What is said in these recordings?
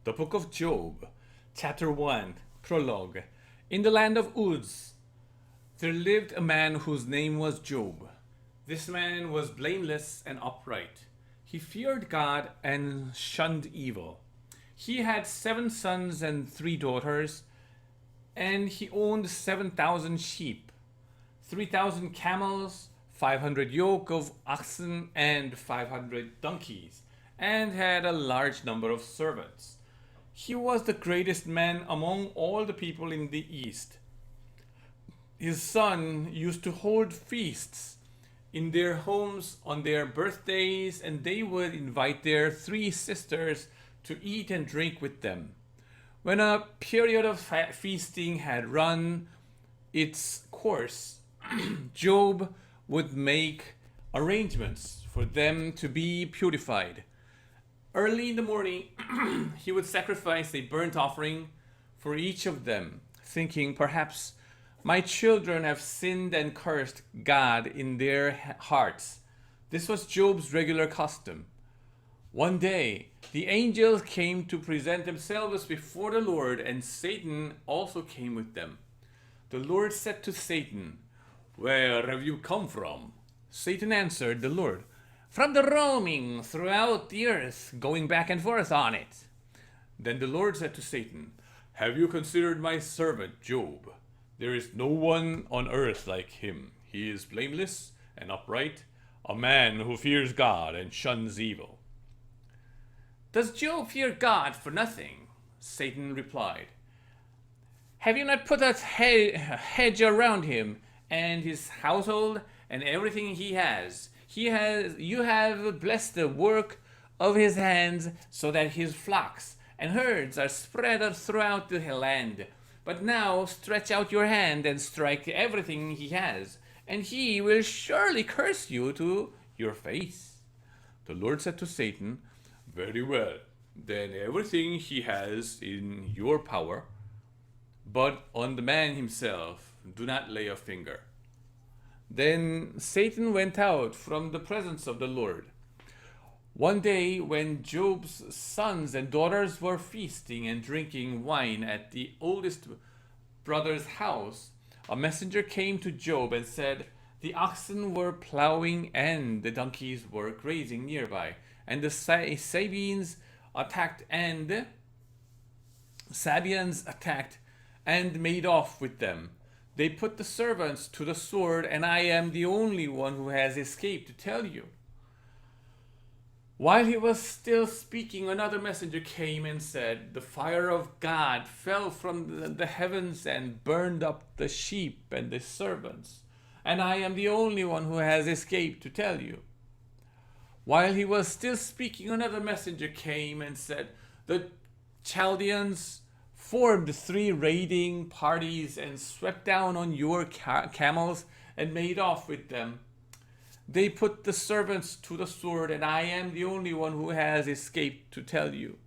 The book of Job, chapter 1, prologue. In the land of Uz, there lived a man whose name was Job. This man was blameless and upright. He feared God and shunned evil. He had 7 sons and 3 daughters, and he owned 7,000 sheep, 3,000 camels, 500 yoke of oxen, and 500 donkeys, and had a large number of servants. He was the greatest man among all the people in the East. His son used to hold feasts in their homes on their birthdays, and they would invite their 3 sisters to eat and drink with them. When a period of feasting had run its course, Job would make arrangements for them to be purified. Early in the morning, he would sacrifice a burnt offering for each of them, thinking, perhaps my children have sinned and cursed God in their hearts. This was Job's regular custom. One day, the angels came to present themselves before the Lord, and Satan also came with them. The Lord said to Satan, "Where have you come from?" Satan answered the Lord, "From the roaming throughout the earth, going back and forth on it." Then the Lord said to Satan, "Have you considered my servant Job? There is no one on earth like him. He is blameless and upright, a man who fears God and shuns evil." "Does Job fear God for nothing?" Satan replied. "Have you not put a hedge around him and his household and everything he has? You have blessed the work of his hands, so that his flocks and herds are spread throughout the land. But now stretch out your hand and strike everything he has, and he will surely curse you to your face." The Lord said to Satan, "Very well, then everything he has in your power, but on the man himself do not lay a finger." Then Satan went out from the presence of the Lord. One day, when Job's sons and daughters were feasting and drinking wine at the oldest brother's house, a messenger came to Job and said, "The oxen were plowing and the donkeys were grazing nearby, and the Sabians attacked and made off with them. They put the servants to the sword, and I am the only one who has escaped to tell you." While he was still speaking, another messenger came and said, "The fire of God fell from the heavens and burned up the sheep and the servants, and I am the only one who has escaped to tell you." While he was still speaking, another messenger came and said, "The Chaldeans formed 3 raiding parties and swept down on your camels and made off with them. They put the servants to the sword, and I am the only one who has escaped to tell you."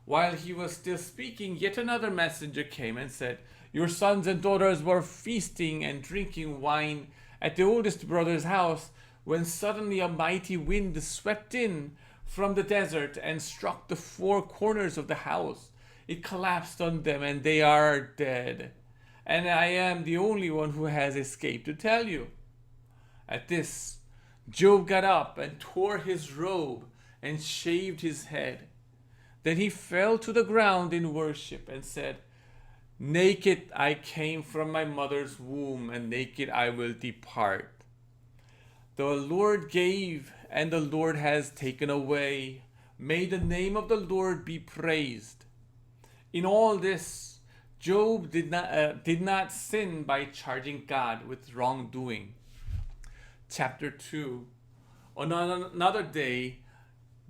While he was still speaking, yet another messenger came and said, "Your sons and daughters were feasting and drinking wine at the oldest brother's house, when suddenly a mighty wind swept in from the desert and struck the 4 corners of the house. It collapsed on them, and they are dead. And I am the only one who has escaped to tell you." At this, Job got up and tore his robe and shaved his head. Then he fell to the ground in worship and said, "Naked I came from my mother's womb, and naked I will depart. The Lord gave, and the Lord has taken away. May the name of the Lord be praised." In all this, Job did not sin by charging God with wrongdoing. Chapter 2. On another day,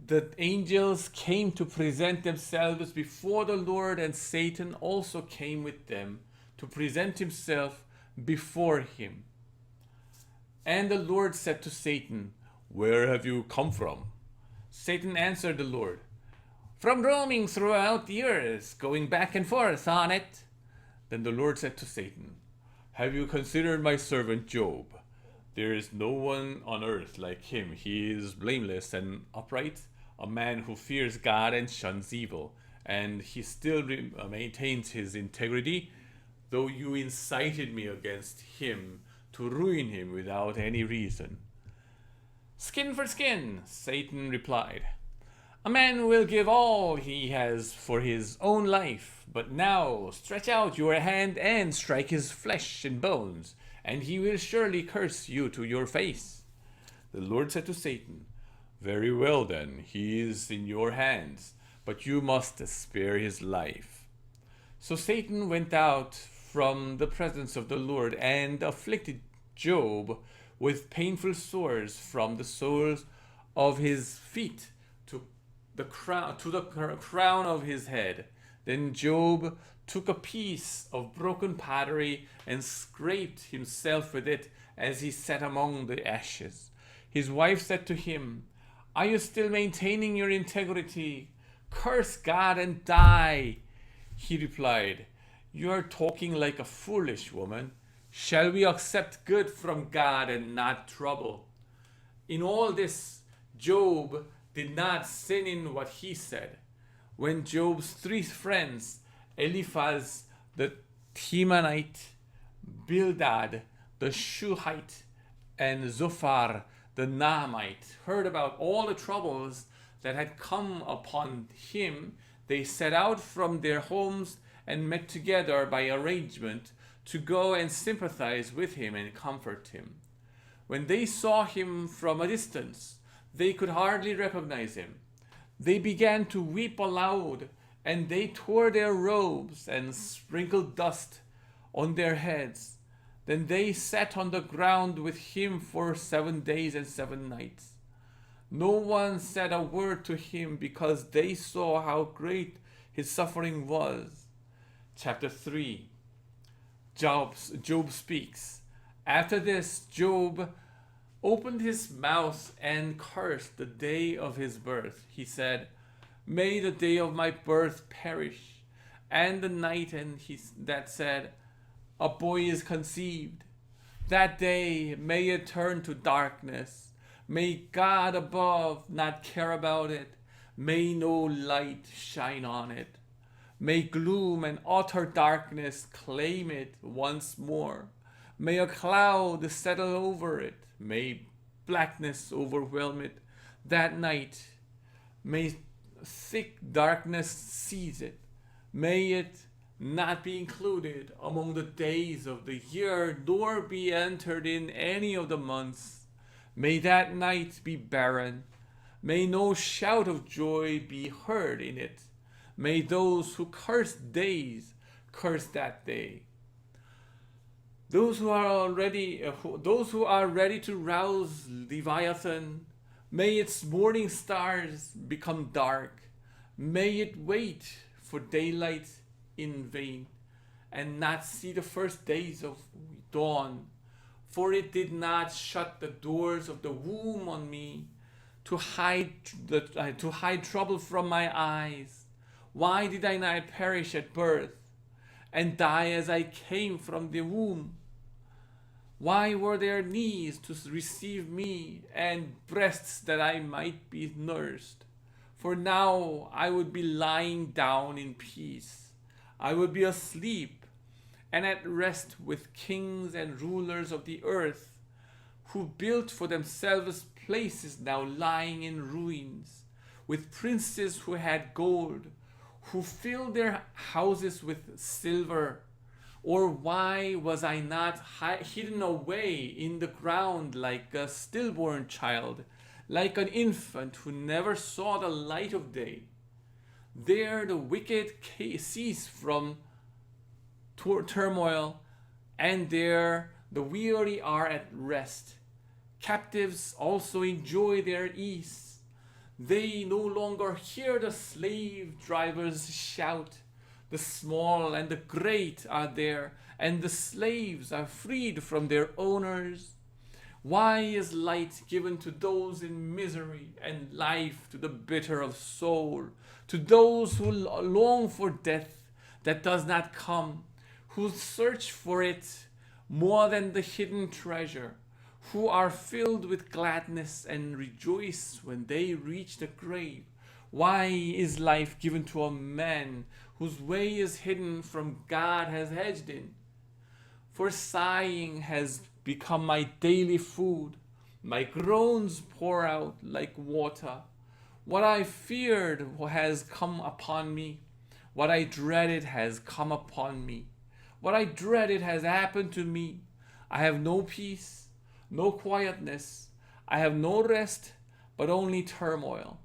the angels came to present themselves before the Lord, and Satan also came with them to present himself before him. And the Lord said to Satan, "Where have you come from?" Satan answered the Lord, "From roaming throughout the earth, going back and forth on it." Then the Lord said to Satan, "Have you considered my servant Job? There is no one on earth like him. He is blameless and upright, a man who fears God and shuns evil. and he still maintains his integrity, though you incited me against him to ruin him without any reason. Skin for skin, Satan replied. A man will give all he has for his own life, but now stretch out your hand and strike his flesh and bones, and he will surely curse you to your face. The Lord said to Satan, Very well then, he is in your hands, but you must spare his life. So Satan went out from the presence of the Lord and afflicted Job with painful sores from the soles of his feet to the crown of his head. Then Job took a piece of broken pottery and scraped himself with it as he sat among the ashes. His wife said to him, Are you still maintaining your integrity? Curse God and die. He replied, You are talking like a foolish woman. Shall we accept good from God and not trouble? In all this, Job did not sin in what he said. When Job's three friends, Eliphaz the Temanite, Bildad the Shuhite, and Zophar the Naamite, heard about all the troubles that had come upon him, they set out from their homes and met together by arrangement to go and sympathize with him and comfort him. When they saw him from a distance, they could hardly recognize him. They began to weep aloud, and they tore their robes and sprinkled dust on their heads. Then they sat on the ground with him for 7 days and 7 nights. No one said a word to him because they saw how great his suffering was. Chapter 3. Job speaks. After this, Job opened his mouth and cursed the day of his birth. He said, May the day of my birth perish, and the night that said, A boy is conceived. That day may it turn to darkness. May God above not care about it. May no light shine on it. May gloom and utter darkness claim it once more. May a cloud settle over it. May blackness overwhelm it. That night, may thick darkness seize it. May it not be included among the days of the year, nor be entered in any of the months. May that night be barren. May no shout of joy be heard in it. May those who curse days curse that day. Those who are ready to rouse Leviathan, may its morning stars become dark. May it wait for daylight in vain, and not see the first days of dawn. For it did not shut the doors of the womb on me, to hide trouble from my eyes. Why did I not perish at birth, and die as I came from the womb? Why were there knees to receive me, and breasts that I might be nursed? For now I would be lying down in peace. I would be asleep and at rest with kings and rulers of the earth, who built for themselves places now lying in ruins, with princes who had gold, who filled their houses with silver. Or why was I not hidden away in the ground like a stillborn child, like an infant who never saw the light of day? There the wicked cease from turmoil, and there the weary are at rest. Captives also enjoy their ease. They no longer hear the slave drivers shout. The small and the great are there, and the slaves are freed from their owners. Why is light given to those in misery, and life to the bitter of soul, to those who long for death that does not come, who search for it more than the hidden treasure, who are filled with gladness and rejoice when they reach the grave? Why is life given to a man whose way is hidden from God has hedged in? For sighing has become my daily food. My groans pour out like water. What I feared has come upon me. What I dreaded has come upon me. What I dreaded has happened to me. I have no peace, no quietness. I have no rest, but only turmoil.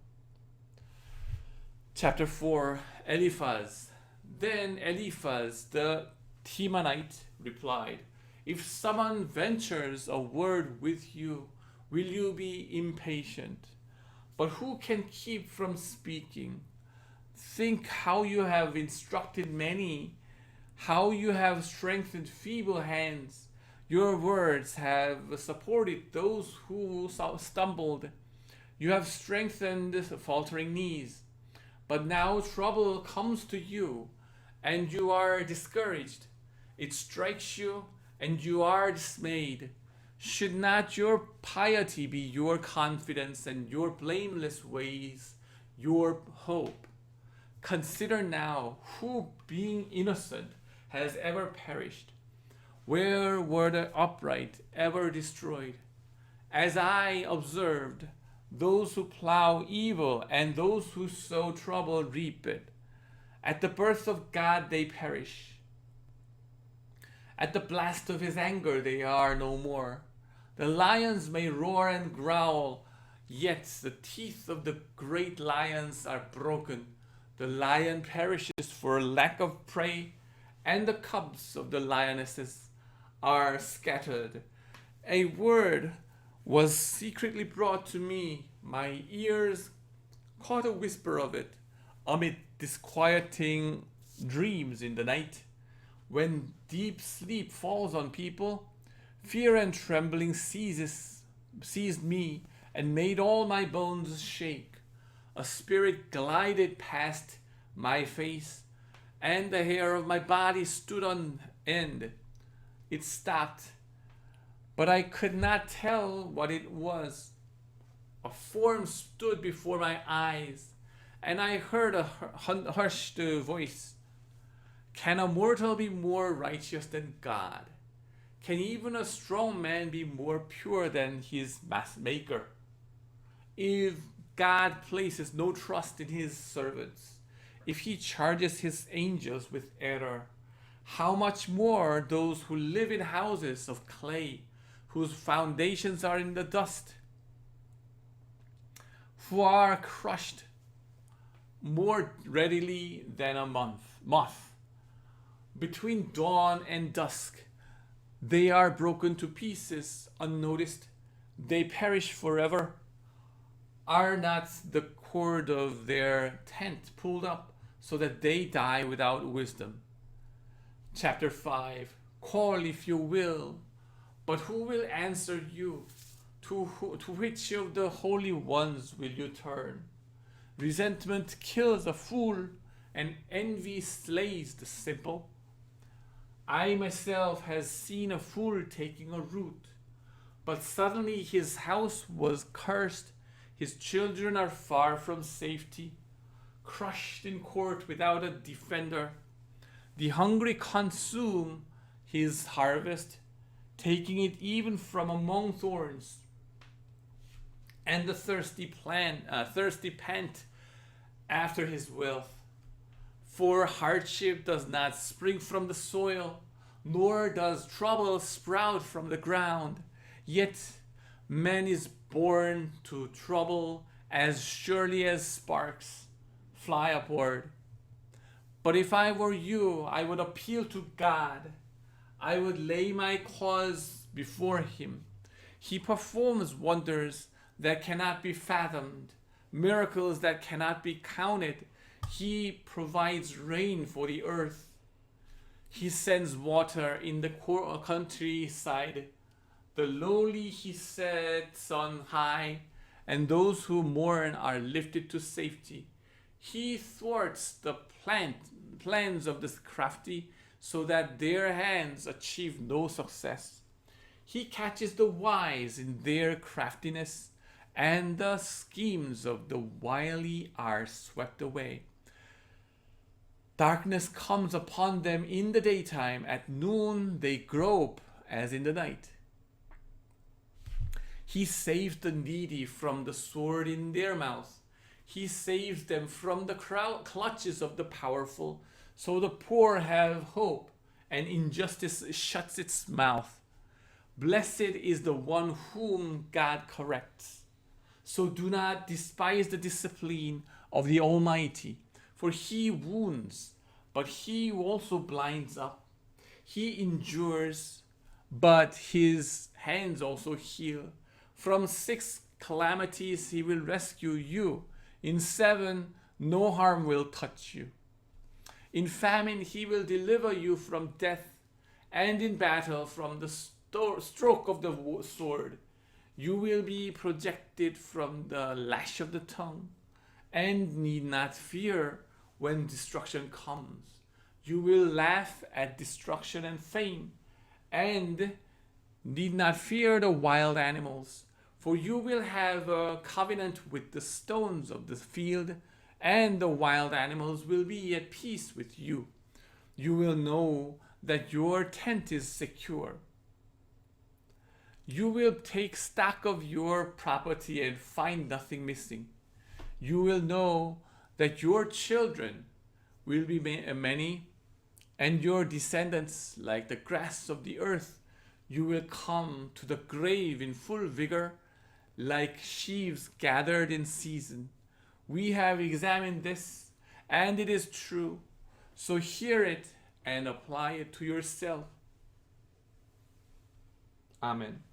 Chapter 4, Eliphaz. Then Eliphaz the Temanite replied, if someone ventures a word with you, will you be impatient? But who can keep from speaking? Think how you have instructed many, how you have strengthened feeble hands. Your words have supported those who stumbled. You have strengthened faltering knees. But now trouble comes to you, and you are discouraged. It strikes you, and you are dismayed. Should not your piety be your confidence, and your blameless ways your hope? Consider now who, being innocent, has ever perished. Where were the upright ever destroyed? As I observed, those who plow evil and those who sow trouble reap it. At the birth of God they perish. At the blast of his anger they are no more. The lions may roar and growl, yet the teeth of the great lions are broken. The lion perishes for lack of prey, and the cubs of the lionesses are scattered. A word was secretly brought to me. My ears caught a whisper of it amid disquieting dreams in the night. When deep sleep falls on people, fear and trembling seized me and made all my bones shake. A spirit glided past my face, and the hair of my body stood on end. It stopped, but I could not tell what it was. A form stood before my eyes, and I heard a hushed voice. Can a mortal be more righteous than God? Can even a strong man be more pure than his maker? If God places no trust in his servants, if he charges his angels with error, how much more those who live in houses of clay, whose foundations are in the dust, who are crushed more readily than a moth. Between dawn and dusk, they are broken to pieces unnoticed. They perish forever. Are not the cord of their tent pulled up so that they die without wisdom? Chapter 5. Call if you will, but who will answer you? To which of the holy ones will you turn? Resentment kills a fool, and envy slays the simple. I myself has seen a fool taking a root, but suddenly his house was cursed. His children are far from safety, crushed in court without a defender. The hungry consume his harvest, taking it even from among thorns. And the thirsty pant after his wealth. For hardship does not spring from the soil, nor does trouble sprout from the ground. Yet man is born to trouble as surely as sparks fly upward. But if I were you, I would appeal to God. I would lay my cause before him. He performs wonders that cannot be fathomed, miracles that cannot be counted. He provides rain for the earth. He sends water in the countryside. The lowly he sets on high, and those who mourn are lifted to safety. He thwarts the plans of the crafty, so that their hands achieve no success. He catches the wise in their craftiness, and the schemes of the wily are swept away. Darkness comes upon them in the daytime. At noon they grope as in the night. He saves the needy from the sword in their mouth. He saves them from the clutches of the powerful. So the poor have hope, and injustice shuts its mouth. Blessed is the one whom God corrects. So do not despise the discipline of the Almighty, for he wounds, but he also blinds up. He endures, but his hands also heal. From 6 calamities he will rescue you. In 7, no harm will touch you. In famine he will deliver you from death, and in battle from the stroke of the sword. You will be protected from the lash of the tongue, and need not fear when destruction comes. You will laugh at destruction and fame, and need not fear the wild animals. For you will have a covenant with the stones of the field, and the wild animals will be at peace with you. You will know that your tent is secure. You will take stock of your property and find nothing missing. You will know that your children will be many, and your descendants like the grass of the earth. You will come to the grave in full vigor, like sheaves gathered in season. We have examined this, and it is true. So hear it and apply it to yourself. Amen.